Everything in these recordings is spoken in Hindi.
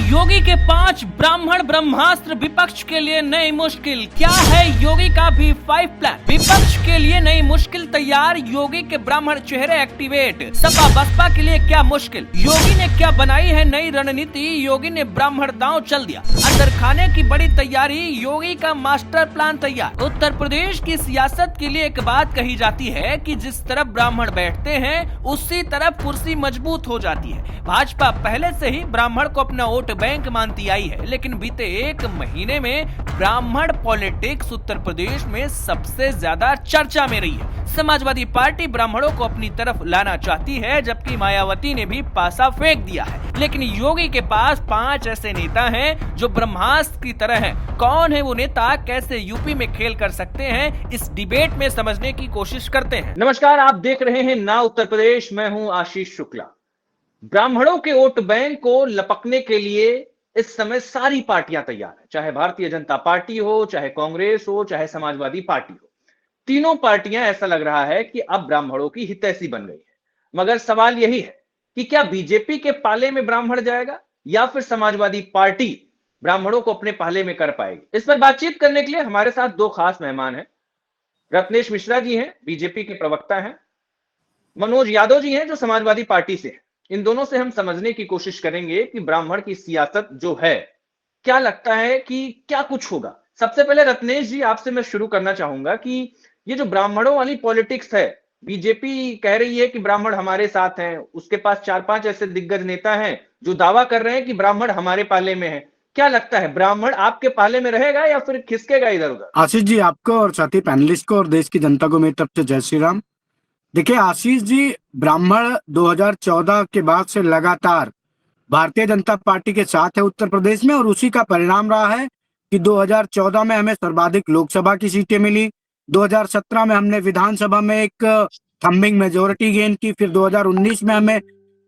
योगी के 5 ब्राह्मण ब्रह्मास्त्र विपक्ष के लिए नई मुश्किल। क्या है योगी का भी 5 प्लान? विपक्ष के लिए नई मुश्किल तैयार, योगी के ब्राह्मण चेहरे एक्टिवेट। सपा बसपा के लिए क्या मुश्किल? योगी ने क्या बनाई है नई रणनीति? योगी ने ब्राह्मण दांव चल दिया। अंदर खाने की बड़ी तैयारी, योगी का मास्टर प्लान तैयार। उत्तर प्रदेश की सियासत के लिए एक बात कही जाती है कि जिस तरफ ब्राह्मण बैठते हैं उसी तरफ कुर्सी मजबूत हो जाती है। भाजपा पहले से ही ब्राह्मण को अपना वोट बैंक मानती आई है, लेकिन बीते एक महीने में ब्राह्मण पॉलिटिक्स उत्तर प्रदेश में सबसे ज्यादा चर्चा में रही है। समाजवादी पार्टी ब्राह्मणों को अपनी तरफ लाना चाहती है, जबकि मायावती ने भी पासा फेंक दिया है। लेकिन योगी के पास 5 ऐसे नेता हैं जो ब्रह्मास्त्र की तरह हैं। कौन है वो नेता, कैसे यूपी में खेल कर सकते हैं, इस डिबेट में समझने की कोशिश करते हैं। नमस्कार, आप देख रहे हैं ना उत्तर प्रदेश। मैं हूं आशीष शुक्ला। ब्राह्मणों के वोट बैंक को लपकने के लिए इस समय सारी पार्टियां तैयार हैं, चाहे भारतीय जनता पार्टी हो, चाहे कांग्रेस हो, चाहे समाजवादी पार्टी हो। तीनों पार्टियां ऐसा लग रहा है कि अब ब्राह्मणों की हितैषी बन गई है। मगर सवाल यही है कि क्या बीजेपी के पाले में ब्राह्मण जाएगा या फिर समाजवादी पार्टी ब्राह्मणों को अपने पाले में कर पाएगी? इस पर बातचीत करने के लिए हमारे साथ 2 खास मेहमान हैं। रत्नेश मिश्रा जी हैं, बीजेपी के प्रवक्ता हैं। मनोज यादव जी हैं, जो समाजवादी पार्टी से हैं। इन दोनों से हम समझने की कोशिश करेंगे कि ब्राह्मण की सियासत जो है, क्या लगता है कि क्या कुछ होगा। सबसे पहले रत्नेश जी, आपसे मैं शुरू करना चाहूंगा कि ये जो ब्राह्मणों वाली पॉलिटिक्स है, बीजेपी कह रही है कि ब्राह्मण हमारे साथ हैं, उसके पास 4-5 ऐसे दिग्गज नेता हैं जो दावा कर रहे हैं कि ब्राह्मण हमारे पाले में है। क्या लगता है, ब्राह्मण आपके पाले में रहेगा या फिर खिसकेगा इधर उधर? आशीष जी, आपको और साथी पैनलिस्ट को और देश की जनता को मेरी तरफ से जय श्री राम। देखिए आशीष जी, ब्राह्मण 2014 के बाद से लगातार भारतीय जनता पार्टी के साथ है उत्तर प्रदेश में, और उसी का परिणाम रहा है कि 2014 में हमें सर्वाधिक लोकसभा की सीटें मिली, 2017 में हमने विधानसभा में एक थम्बिंग मेजोरिटी गेन की, फिर 2019 में हमें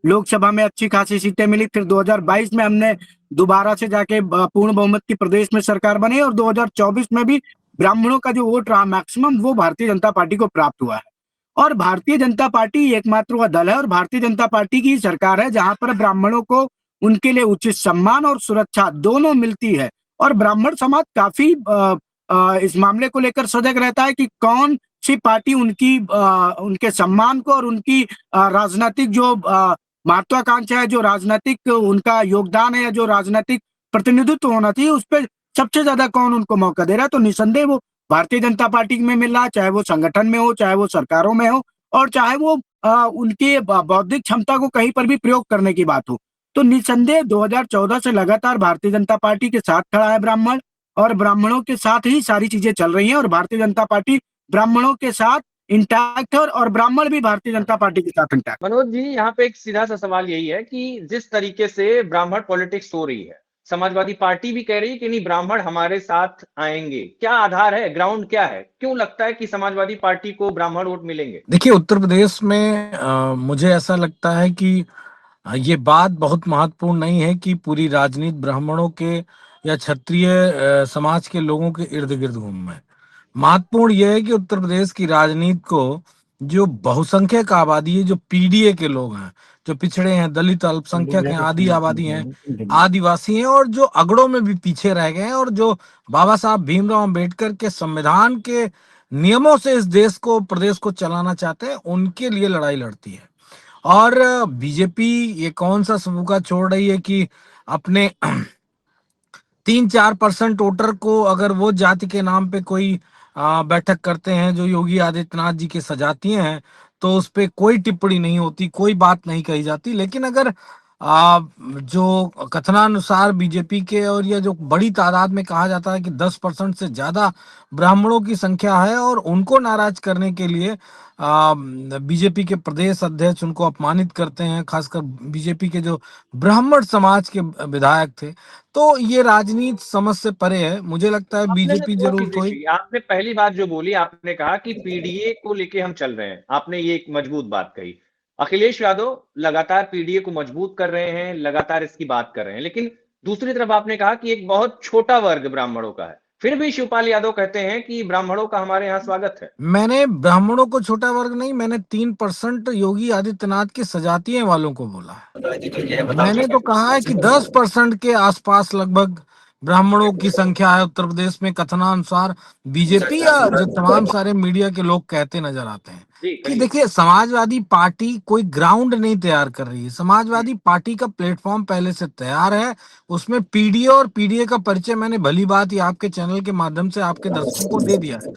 लोकसभा में अच्छी खासी सीटें मिली, फिर 2022 में हमने दोबारा से जाके पूर्ण बहुमत की प्रदेश में सरकार बनी, और 2024 में भी ब्राह्मणों का जो वोट रहा मैक्सिमम, वो भारतीय जनता पार्टी को प्राप्त हुआ है। और भारतीय जनता पार्टी एकमात्र वह दल है और भारतीय जनता पार्टी की सरकार है जहां पर ब्राह्मणों को उनके लिए उचित सम्मान और सुरक्षा दोनों मिलती है। और ब्राह्मण समाज काफी इस मामले को लेकर सजग रहता है कि कौन सी पार्टी उनके सम्मान को और उनकी राजनीतिक जो महत्वाकांक्षा है, जो राजनीतिक उनका योगदान है या जो राजनीतिक प्रतिनिधित्व होना चाहिए, उस पर सबसे ज्यादा कौन उनको मौका दे रहा है। तो निसंदेह वो भारतीय जनता पार्टी में मिल रहा है, चाहे वो संगठन में हो, चाहे वो सरकारों में हो, और चाहे वो उनकी बौद्धिक क्षमता को कहीं पर भी प्रयोग करने की बात हो। तो निसंदेह 2014 से लगातार भारतीय जनता पार्टी के साथ खड़ा है ब्राह्मण, और ब्राह्मणों के साथ ही सारी चीजें चल रही हैं, और भारतीय जनता पार्टी ब्राह्मणों के साथ इंटैक्ट है और ब्राह्मण भी भारतीय जनता पार्टी के साथ इंटैक्ट। मनोज जी, यहाँ पे एक सीधा सा सवाल यही है कि जिस तरीके से ब्राह्मण पॉलिटिक्स हो रही है, समाजवादी पार्टी भी कह रही है कि नहीं, ब्राह्मण हमारे साथ आएंगे। क्या आधार है, ग्राउंड क्या है? क्यों लगता है कि समाजवादी पार्टी को ब्राह्मण वोट मिलेंगे? देखिए, उत्तर प्रदेश में मुझे ऐसा लगता है कि ये बात बहुत महत्वपूर्ण नहीं है कि पूरी राजनीति ब्राह्मणों के या क्षत्रिय समाज के लोगों के इर्द गिर्द घूमे। महत्वपूर्ण यह है कि उत्तर प्रदेश की राजनीति को जो बहुसंख्यक आबादी है, जो पीडीए के लोग हैं, जो पिछड़े हैं, दलित अल्पसंख्यक हैं, आदि आबादी हैं, आदिवासी हैं, और जो अगड़ों में भी पीछे रह गए हैं, और जो बाबा साहब भीमराव अंबेडकर के संविधान के नियमों से इस देश को, प्रदेश को चलाना चाहते हैं, उनके लिए लड़ाई लड़ती है। और बीजेपी ये कौन सा सबूका छोड़ रही है कि अपने 3-4% वोटर को अगर वो जाति के नाम पे कोई बैठक करते हैं जो योगी आदित्यनाथ जी के सजाती हैं, तो उस पे कोई टिप्पणी नहीं होती, कोई बात नहीं कही जाती। लेकिन अगर जो कथनानुसार बीजेपी के, और यह जो बड़ी तादाद में कहा जाता है कि 10% से ज्यादा ब्राह्मणों की संख्या है, और उनको नाराज करने के लिए बीजेपी के प्रदेश अध्यक्ष उनको अपमानित करते हैं, खासकर बीजेपी के जो ब्राह्मण समाज के विधायक थे। तो ये राजनीति समझ से परे है। मुझे लगता है बीजेपी जरूर कोई। आपने पहली बात जो बोली, आपने कहा कि पीडीए को लेके हम चल रहे हैं, आपने ये एक मजबूत बात कही। अखिलेश यादव लगातार पीडीए को मजबूत कर रहे हैं, लगातार इसकी बात कर रहे हैं, लेकिन दूसरी तरफ आपने कहा कि एक बहुत छोटा वर्ग ब्राह्मणों का है, फिर भी शिवपाल यादव कहते हैं कि ब्राह्मणों का हमारे यहाँ स्वागत है। मैंने ब्राह्मणों को छोटा वर्ग नहीं, मैंने 3% योगी आदित्यनाथ की सजातीय वालों को बोला है। मैंने तो कहा है कि 10% के आसपास लगभग ब्राह्मणों की संख्या है उत्तर प्रदेश में, कथनानुसार बीजेपी या जो तमाम सारे मीडिया के लोग कहते नजर आते हैं। जी कि कहिए। देखिए, समाजवादी पार्टी कोई ग्राउंड नहीं तैयार कर रही है। समाजवादी पार्टी का प्लेटफॉर्म पहले से तैयार है। उसमें पीडीए और पीडीए का परिचय मैंने भली बात ही आपके चैनल के माध्यम से आपके दर्शकों को दे दिया है।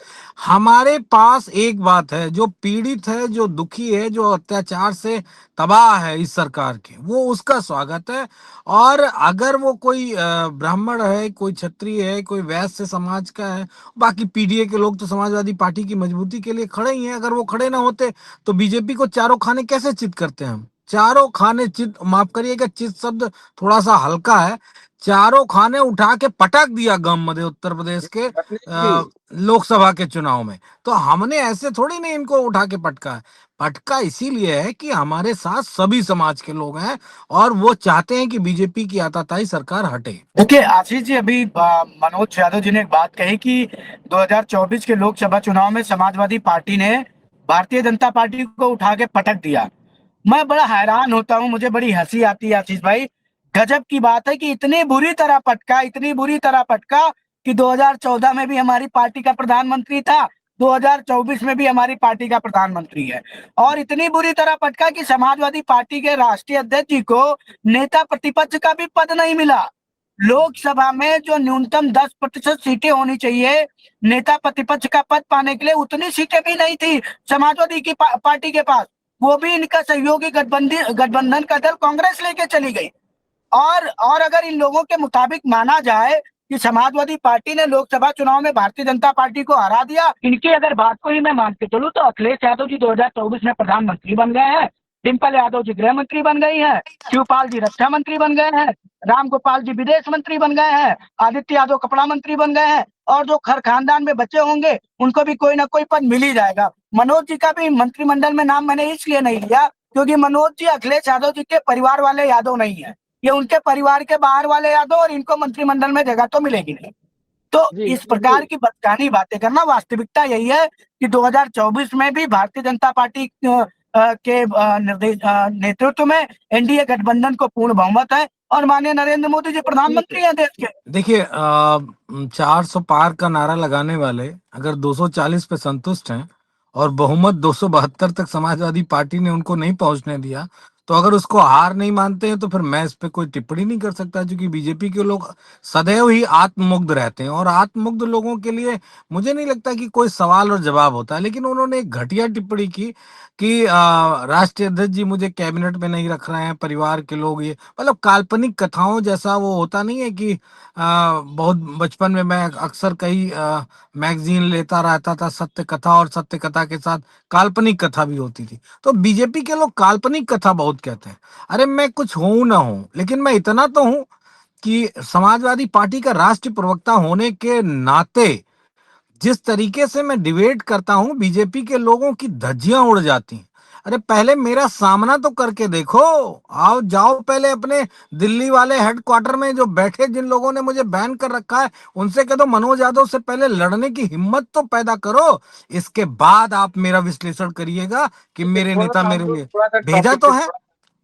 हमारे पास एक बात है, जो पीड़ित है, जो दुखी है, जो अत्याचार से तबाह है इस सरकार के, वो उसका स्वागत है। और अगर वो कोई ब्राह्मण है, कोई क्षत्रिय है, कोई वैश्य समाज का है, बाकी पीडीए के लोग तो समाजवादी पार्टी की मजबूती के लिए खड़े ही हैं। अगर वो खड़े ना होते तो बीजेपी को चारों खाने कैसे चित करते हैं हम? चारों खाने चित, माफ करिएगा चित शब्द थोड़ा सा हल्का है, चारों खाने उठा के पटक दिया गम मध्य उत्तर प्रदेश के रत्नेश जी, लोकसभा के चुनाव में। तो हमने ऐसे थोड़ी नहीं इनको उठा के पटका है। पटका इसीलिए है कि हमारे साथ सभी समाज के लोग हैं और वो चाहते हैं कि बीजेपी की आताताई सरकार हटे। देखिए आशीष जी, अभी मनोज यादव जी ने एक बात कही कि 2024 के लोकसभा चुनाव में समाजवादी पार्टी ने भारतीय जनता पार्टी को उठा के पटक दिया। मैं बड़ा हैरान होता हूं, मुझे बड़ी हंसी आती है आशीष भाई। गजब की बात है कि इतनी बुरी तरह पटका, इतनी बुरी तरह पटका कि 2014 में भी हमारी पार्टी का प्रधानमंत्री था, 2024 में भी हमारी पार्टी का प्रधानमंत्री है। और इतनी बुरी तरह पटका कि समाजवादी पार्टी के राष्ट्रीय अध्यक्ष जी को नेता प्रतिपक्ष का भी पद नहीं मिला। लोकसभा में जो न्यूनतम 10% सीटें होनी चाहिए नेता प्रतिपक्ष का पद पाने के लिए, उतनी सीटें भी नहीं थी समाजवादी की पार्टी के पास। वो भी इनका सहयोगी गठबंधन का दल कांग्रेस लेके चली गई। और अगर इन लोगों के मुताबिक माना जाए कि समाजवादी पार्टी ने लोकसभा चुनाव में भारतीय जनता पार्टी को हरा दिया, इनकी अगर बात को ही मैं मान के चलूं तो अखिलेश यादव जी 2024 में प्रधानमंत्री बन गए हैं, डिम्पल यादव जी गृह मंत्री बन गई हैं, शिवपाल जी रक्षा मंत्री बन गए हैं, राम गोपाल जी विदेश मंत्री बन गए हैं, आदित्य यादव कपड़ा मंत्री बन गए हैं, और जो खर खानदान में बच्चे होंगे उनको भी कोई ना कोई पद मिल ही जाएगा। मनोज जी का भी मंत्रिमंडल में नाम मैंने इसलिए नहीं लिया क्योंकि मनोज जी अखिलेश यादव जी के परिवार वाले यादव नहीं है, ये उनके परिवार के बाहर वाले यादव, और इनको मंत्रिमंडल में जगह तो मिलेगी नहीं। तो जी इस प्रकार की बचकानी बातें करना, वास्तविकता यही है कि 2024 में भी भारतीय जनता पार्टी के नेतृत्व में एनडीए गठबंधन को पूर्ण बहुमत है और माननीय नरेंद्र मोदी जी प्रधानमंत्री हैं देश के। देखिए, 400 पार का नारा लगाने वाले अगर 240 पे संतुष्ट हैं और बहुमत 272 तक समाजवादी पार्टी ने उनको नहीं पहुंचने दिया, तो अगर उसको हार नहीं मानते हैं तो फिर मैं इस पे कोई टिप्पणी नहीं कर सकता, क्योंकि बीजेपी के लोग सदैव ही आत्ममुग्ध रहते हैं और आत्ममुग्ध लोगों के लिए मुझे नहीं लगता कि कोई सवाल और जवाब होता है। लेकिन उन्होंने एक घटिया टिप्पणी की कि राष्ट्रीय अध्यक्ष जी मुझे कैबिनेट में नहीं रख रहे हैं, परिवार के लोग, ये मतलब काल्पनिक कथाओं जैसा वो होता नहीं है कि बहुत बचपन में मैं अक्सर कई मैगजीन लेता रहता था सत्य कथा, और सत्य कथा के साथ काल्पनिक कथा भी होती थी। तो बीजेपी के लोग काल्पनिक कथा बहुत कहते हैं। अरे मैं कुछ हूं ना हूं, लेकिन मैं इतना तो हूं कि समाजवादी पार्टी का राष्ट्रीय प्रवक्ता होने के नाते जिस तरीके से मैं डिबेट करता हूं, बीजेपी के लोगों की धज्जियां उड़ जाती हैं। अरे पहले मेरा सामना तो करके देखो, आओ जाओ पहले अपने दिल्ली वाले हेडक्वार्टर में जो बैठे जिन लोगों ने मुझे बैन कर रखा है उनसे कह दो मनोज यादव से पहले लड़ने की हिम्मत तो पैदा करो, इसके बाद आप मेरा विश्लेषण करिएगा कि मेरे थोड़ा नेता सा हम मेरे लोग लिए थोड़ा सा भेजा टॉपिक तो से है।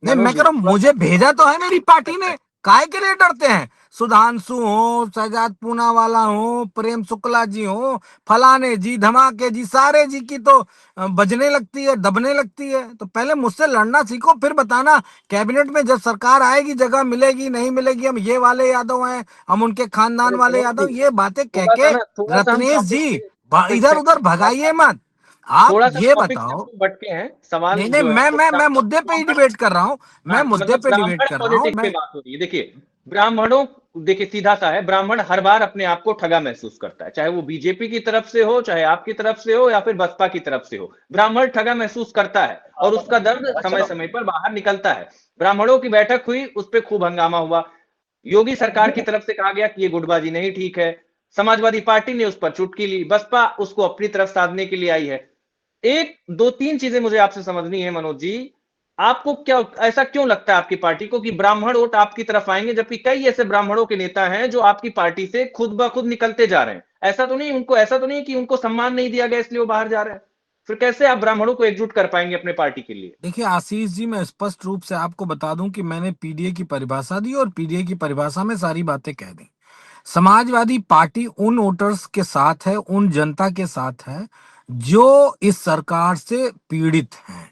नहीं, मनोज मैं जी कह रहा हूं मुझे भेजा तो है मेरी पार्टी ने, काहे के लिए डरते हैं? सुधांशु हो, शहजाद पूनावाला हो, प्रेम शुक्ला जी हो, फलाने जी, धमाके जी, सारे जी की तो बजने लगती है, दबने लगती है। तो पहले मुझसे लड़ना सीखो, फिर बताना कैबिनेट में जब सरकार आएगी जगह मिलेगी नहीं मिलेगी, हम ये वाले यादव हैं, हम उनके खानदान वाले मनोज यादव, जी, ये बातें कह थोड़ा सा के ना, थोड़ा सा हम रत्नेश टॉपिक जी से टॉपिक इधर से उधर थोड़ा भगाइए सा मत। आप थोड़ा सा ये टॉपिक से हम बताओ। लोग भटके हैं। सवाल नहीं नहीं, जो है मैं वो मैं मैं मुद्दे पे ही ब्राह्मण, डिबेट कर रहा हूँ, मैं हाँ मुद्दे मतलब पे डिबेट ब्राह्मण कर रहा हूँ पॉलिटिक्स पे मैं। बात हो रही है। देखिए ब्राह्मणों, देखिए सीधा सा है, ब्राह्मण हर बार अपने आप को ठगा महसूस करता है, चाहे वो बीजेपी की तरफ से हो, चाहे आपकी तरफ से हो, या फिर बसपा की तरफ से हो। ब्राह्मण ठगा महसूस करता है और उसका दर्द समय समय पर बाहर निकलता है। ब्राह्मणों की बैठक हुई, उस पर खूब हंगामा हुआ। योगी सरकार की तरफ से कहा गया कि ये गुटबाजी नहीं ठीक है, समाजवादी पार्टी ने उस पर चुटकी ली, बसपा उसको अपनी तरफ साधने के लिए आई है। एक दो तीन चीजें मुझे आपसे समझनी है मनोज जी। आपको क्या ऐसा क्यों लगता है आपकी पार्टी को कि ब्राह्मण वोट आपकी तरफ आएंगे, जबकि कई ऐसे ब्राह्मणों के नेता हैं जो आपकी पार्टी से खुद ब खुद निकलते जा रहे हैं? ऐसा तो नहीं कि उनको सम्मान नहीं दिया गया इसलिए वो बाहर जा रहे हैं? फिर कैसे आप ब्राह्मणों को एकजुट कर पाएंगे अपने पार्टी के लिए? देखिए आशीष जी, मैं स्पष्ट रूप से आपको बता दूं कि मैंने पीडीए की परिभाषा दी और पीडीए की परिभाषा में सारी बातें कह दी। समाजवादी पार्टी उन वोटर्स के साथ है, उन जनता के साथ है जो इस सरकार से पीड़ित हैं।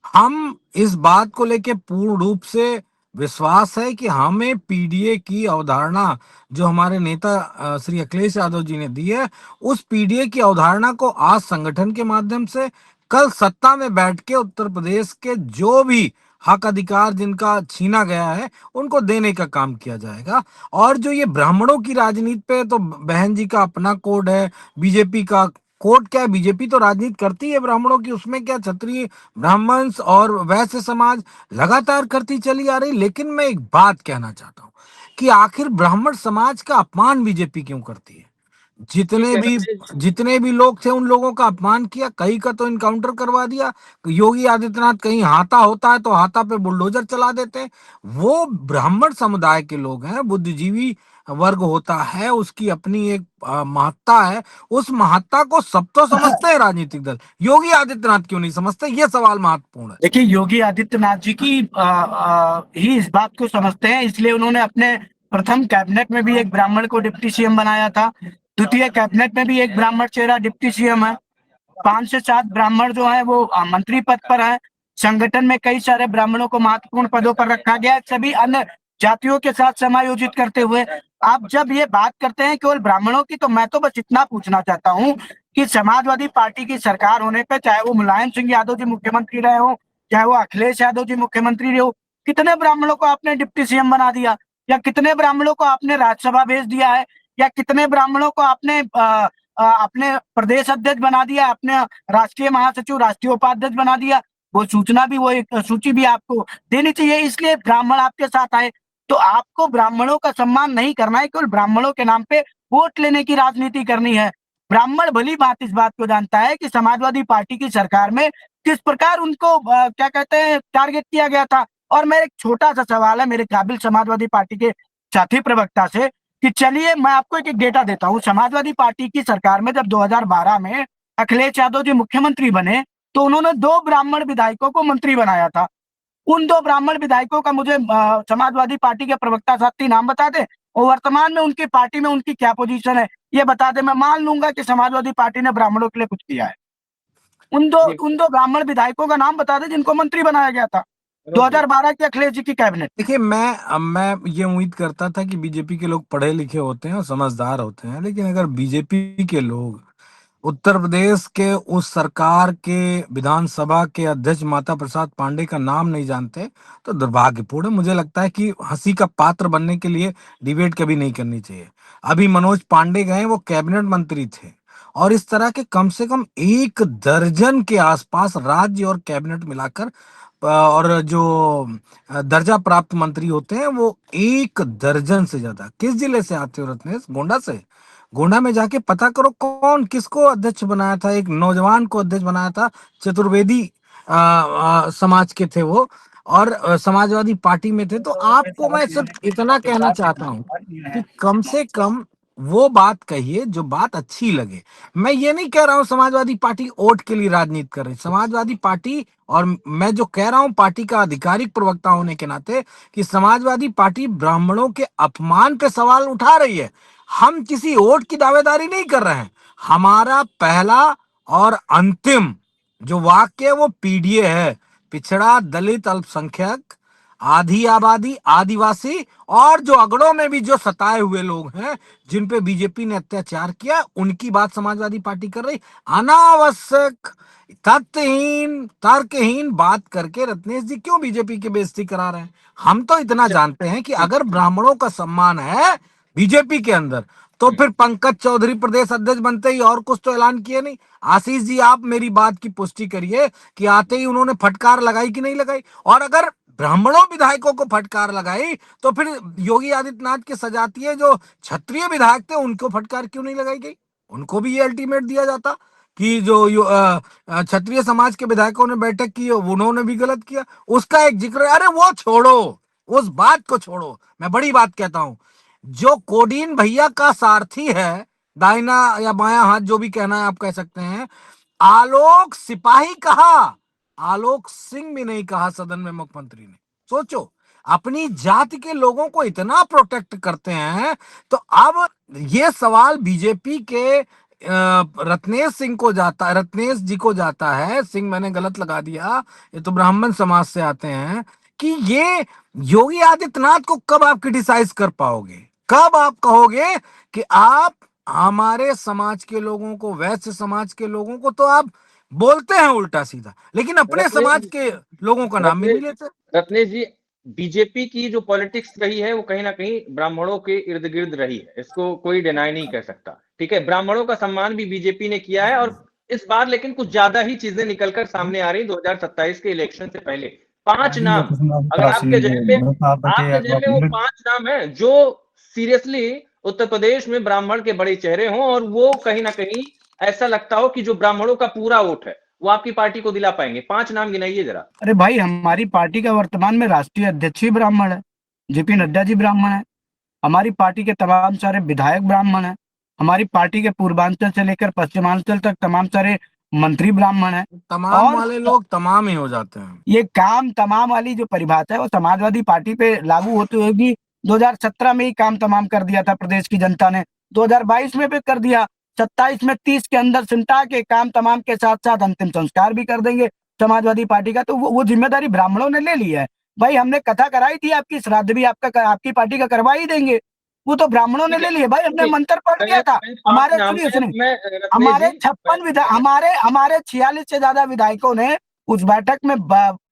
हम इस बात को लेके पूर्ण रूप से विश्वास है कि हमें पीडीए की अवधारणा जो हमारे नेता श्री अखिलेश यादव जी ने दी है, उस पीडीए की अवधारणा को आज संगठन के माध्यम से, कल सत्ता में बैठ के उत्तर प्रदेश के जो भी हक अधिकार जिनका छीना गया है उनको देने का काम किया जाएगा। और जो ये ब्राह्मणों की राजनीति पे, तो बहन जी का अपना कोड है, बीजेपी का कोड क्या है? बीजेपी तो राजनीति करती है ब्राह्मणों की, उसमें क्या, क्षत्रिय, ब्राह्मण और वैश्य समाज लगातार करती चली आ रही। लेकिन मैं एक बात कहना चाहता हूं कि आखिर ब्राह्मण समाज का अपमान बीजेपी क्यों करती है? ठीक जितने है भी रत्नेश। जितने भी लोग थे उन लोगों का अपमान किया, कई का तो इनकाउंटर करवा दिया। योगी आदित्यनाथ कहीं हाथा होता है तो हाथा पे बुलडोजर चला देते हैं। वो ब्राह्मण समुदाय के लोग हैं, बुद्धिजीवी वर्ग होता है, उसकी अपनी एक महत्ता है। उस महत्ता को सब तो समझते हैं राजनीतिक दल, योगी आदित्यनाथ क्यों नहीं समझते? ये सवाल महत्वपूर्ण है। देखिए, योगी आदित्यनाथ जी की ही इस बात को समझते हैं, इसलिए उन्होंने अपने प्रथम कैबिनेट में भी एक ब्राह्मण को डिप्टी सीएम बनाया था। द्वितीय कैबिनेट में भी एक ब्राह्मण चेहरा डिप्टी सीएम है। 5 से 7 ब्राह्मण जो है वो मंत्री पद पर है। संगठन में कई सारे ब्राह्मणों को महत्वपूर्ण पदों पर रखा गया है, सभी अन्य जातियों के साथ समायोजित करते हुए। आप जब ये बात करते हैं केवल ब्राह्मणों की, तो मैं तो बस इतना पूछना चाहता हूँ कि समाजवादी पार्टी की सरकार होने पे, चाहे वो मुलायम सिंह यादव जी मुख्यमंत्री रहे हो, चाहे वो अखिलेश यादव जी मुख्यमंत्री रहे हो, कितने ब्राह्मणों को आपने डिप्टी सीएम बना दिया, या कितने ब्राह्मणों को आपने राज्यसभा भेज दिया है, या कितने ब्राह्मणों को आपने अपने प्रदेश अध्यक्ष बना दिया, अपने राष्ट्रीय महासचिव, राष्ट्रीय उपाध्यक्ष बना दिया। वो सूचना भी, वो एक सूची भी आपको देनी चाहिए। इसलिए ब्राह्मण आपके साथ आए, तो आपको ब्राह्मणों का सम्मान नहीं करना है, केवल ब्राह्मणों के नाम पे वोट लेने की राजनीति करनी है। ब्राह्मण भली बात इस बात को जानता है कि समाजवादी पार्टी की सरकार में किस प्रकार उनको क्या कहते हैं, टारगेट किया गया था। और मेरा एक छोटा सा सवाल है मेरे काबिल समाजवादी पार्टी के साथी प्रवक्ता से, कि चलिए मैं आपको एक डेटा देता हूँ। समाजवादी पार्टी की सरकार में जब 2012 में अखिलेश यादव जी मुख्यमंत्री बने, तो उन्होंने 2 ब्राह्मण विधायकों को मंत्री बनाया था। उन 2 ब्राह्मण विधायकों का मुझे समाजवादी पार्टी के प्रवक्ता साथी नाम बता दे, और वर्तमान में उनकी पार्टी में उनकी क्या पोजीशन है ये बता दे। मैं मान लूंगा कि समाजवादी पार्टी ने ब्राह्मणों के लिए कुछ किया है। उन दो ब्राह्मण विधायकों का नाम बता दे जिनको मंत्री बनाया गया था 2012 के अखिलेश जी की कैबिनेट। देखिए, मैं ये उम्मीद करता था कि बीजेपी के लोग पढ़े लिखे होते हैं और समझदार होते हैं, लेकिन अगर बीजेपी के लोग उत्तर प्रदेश के उस सरकार के विधानसभा के अध्यक्ष माता प्रसाद पांडे का नाम नहीं जानते तो दुर्भाग्यपूर्ण है। मुझे लगता है कि हंसी का पात्र बनने के लिए डिबेट कभी नहीं करनी चाहिए। अभी मनोज पांडे गए, वो कैबिनेट मंत्री थे, और इस तरह के कम से कम 1 दर्जन के आसपास राज्य और कैबिनेट मिलाकर और जो दर्जा प्राप्त मंत्री होते हैं वो 1 दर्जन से ज्यादा। किस जिले से आते हो रत्नेश? गोंडा से। गोंडा में जाके पता करो कौन किसको अध्यक्ष बनाया था। एक नौजवान को अध्यक्ष बनाया था, चतुर्वेदी समाज के थे वो, और समाजवादी पार्टी में थे। तो आपको मैं सिर्फ इतना कहना चाहता हूँ कि कम से कम वो बात कहिए जो बात अच्छी लगे। मैं ये नहीं कह रहा हूँ समाजवादी पार्टी वोट के लिए राजनीति कर रही। समाजवादी पार्टी, और मैं जो कह रहा हूँ पार्टी का आधिकारिक प्रवक्ता होने के नाते, कि समाजवादी पार्टी ब्राह्मणों के अपमान पे सवाल उठा रही है। हम किसी वोट की दावेदारी नहीं कर रहे हैं। हमारा पहला और अंतिम जो वाक्य है वो पीडीए है, पिछड़ा, दलित, अल्पसंख्यक, आधी आबादी, आदिवासी, और जो अगड़ों में भी जो सताए हुए लोग हैं जिन पे बीजेपी ने अत्याचार किया, उनकी बात समाजवादी पार्टी कर रही। अनावश्यक, तथ्यहीन, तर्कहीन बात करके रत्नेश जी क्यों बीजेपी की बेइज्जती करा रहे हैं? हम तो इतना जानते हैं कि अगर ब्राह्मणों का सम्मान है बीजेपी के अंदर, तो फिर पंकज चौधरी प्रदेश अध्यक्ष बनते ही और कुछ तो ऐलान किए नहीं। आशीष जी, आप मेरी बात की पुष्टि करिए कि आते ही उन्होंने फटकार लगाई कि नहीं लगाई, और अगर ब्राह्मणों विधायकों को फटकार लगाई तो फिर योगी आदित्यनाथ के सजातीय जो क्षत्रिय विधायक थे उनको फटकार क्यों नहीं लगाई गई? उनको भी ये अल्टीमेट दिया जाता कि जो क्षत्रिय समाज के विधायकों ने बैठक की उन्होंने भी गलत किया, उसका एक जिक्र। अरे वो छोड़ो, उस बात को छोड़ो, मैं बड़ी बात कहता हूं। जो कोडीन भैया का सारथी है, दाहिना या बायां हाथ जो भी कहना है आप कह सकते हैं, आलोक सिपाही कहा, आलोक सिंह भी नहीं कहा सदन में मुख्यमंत्री ने। सोचो, अपनी जाति के लोगों को इतना प्रोटेक्ट करते हैं। तो अब ये सवाल बीजेपी के रत्नेश सिंह को जाता है, रत्नेश जी को जाता है, सिंह मैंने गलत लगा दिया, ये तो ब्राह्मण समाज से आते हैं, कि ये योगी आदित्यनाथ को कब आप क्रिटिसाइज कर पाओगे, कब आप कहोगे कि आप हमारे समाज के लोगों को, वैश्य समाज के लोगों को तो आप बोलते हैं उल्टा सीधा, लेकिन अपने समाज के लोगों का नाम भी नहीं लेते। रत्नेश जी, बीजेपी की जो पॉलिटिक्स रही है वो कहीं ना कहीं ब्राह्मणों के इर्द गिर्द रही है, इसको कोई डिनाई नहीं कर सकता। ठीक है, ब्राह्मणों का सम्मान भी बीजेपी ने किया है, और इस बार लेकिन कुछ ज्यादा ही चीजें निकलकर सामने आ रही 2027 के इलेक्शन से पहले। 5 नाम, अगर आपके जहन में वो 5 नाम है जो सीरियसली उत्तर प्रदेश में ब्राह्मण के बड़े चेहरे हों, और वो कहीं ना कहीं ऐसा लगता हो कि जो ब्राह्मणों का पूरा वोट है वो आपकी पार्टी को दिला पाएंगे। 5 नाम गिनाइए जरा। अरे भाई, हमारी पार्टी का वर्तमान में राष्ट्रीय अध्यक्ष ही ब्राह्मण है, जेपी नड्डा जी ब्राह्मण है। हमारी पार्टी के तमाम सारे विधायक ब्राह्मण हैं। हमारी पार्टी के पूर्वांचल से लेकर पश्चिमांचल तक तमाम सारे मंत्री ब्राह्मण हैं। तमाम और वाले लोग तमाम ही हो जाते हैं। ये काम तमाम वाली जो परिभाषा है वो समाजवादी पार्टी पे लागू होती होगी। 2017 में ही काम तमाम कर दिया था प्रदेश की जनता ने, 2022 में भी कर दिया, 27 में 30 के अंदर सिमटा के काम तमाम के साथ साथ अंतिम संस्कार भी कर देंगे समाजवादी पार्टी का। तो वो जिम्मेदारी ब्राह्मणों ने ले ली है। भाई, हमने कथा कराई थी, आपकी श्राद्ध भी आपकी पार्टी का करवा ही देंगे, वो तो ब्राह्मणों ने ले लिया। भाई, हमने मंत्र पढ़ दिया था। हमारे हमारे 46 से ज्यादा विधायकों ने उस बैठक में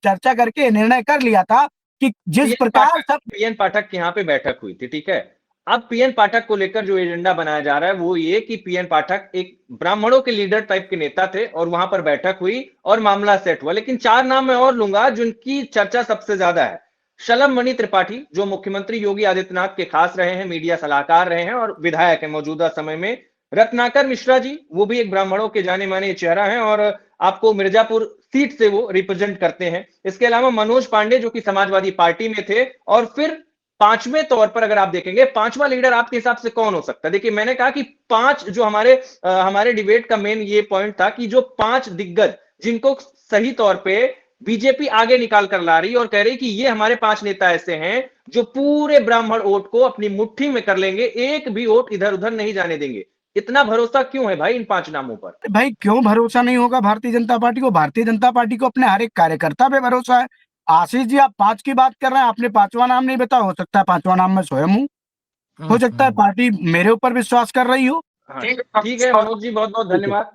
चर्चा करके निर्णय कर लिया था कि जिस प्रकार सब पीएन पाठक के यहाँ पे बैठक हुई थी। ठीक है, अब पीएन पाठक को लेकर जो एजेंडा बनाया जा रहा है वो ये कि पीएन पाठक एक ब्राह्मणों के लीडर टाइप के नेता थे, और वहां पर बैठक हुई और मामला सेट हुआ। लेकिन 4 नाम मैं और लूंगा जिनकी चर्चा सबसे ज्यादा है। शलम मणि त्रिपाठी, जो मुख्यमंत्री योगी आदित्यनाथ के खास रहे हैं, मीडिया सलाहकार रहे हैं और विधायक है मौजूदा समय में। रत्नाकर मिश्रा जी, वो भी एक ब्राह्मणों के जाने माने चेहरा है, और आपको मिर्जापुर सीट से वो रिप्रेजेंट करते हैं। इसके अलावा मनोज पांडे, जो कि समाजवादी पार्टी में थे। और फिर 5वें तौर पर अगर आप देखेंगे, 5वां लीडर आपके हिसाब से कौन हो सकता है? देखिए, मैंने कहा कि 5 जो हमारे डिबेट का मेन ये पॉइंट था कि जो 5 दिग्गज जिनको सही तौर पे बीजेपी आगे निकाल कर ला रही और कह रही कि ये हमारे 5 नेता ऐसे हैं जो पूरे ब्राह्मण वोट को अपनी मुट्ठी में कर लेंगे, एक भी वोट इधर उधर नहीं जाने देंगे। इतना भरोसा क्यों है भाई इन 5 नामों पर? भाई, क्यों भरोसा नहीं होगा भारतीय जनता पार्टी को? भारतीय जनता पार्टी को अपने हर एक कार्यकर्ता पे भरोसा है। आशीष जी, आप 5 की बात कर रहे हैं, आपने 5वां नाम नहीं बताया। हो सकता है 5वां नाम मैं स्वयं हूँ, हो सकता है पार्टी मेरे ऊपर विश्वास कर रही हो। ठीक है मनोज जी, बहुत बहुत धन्यवाद।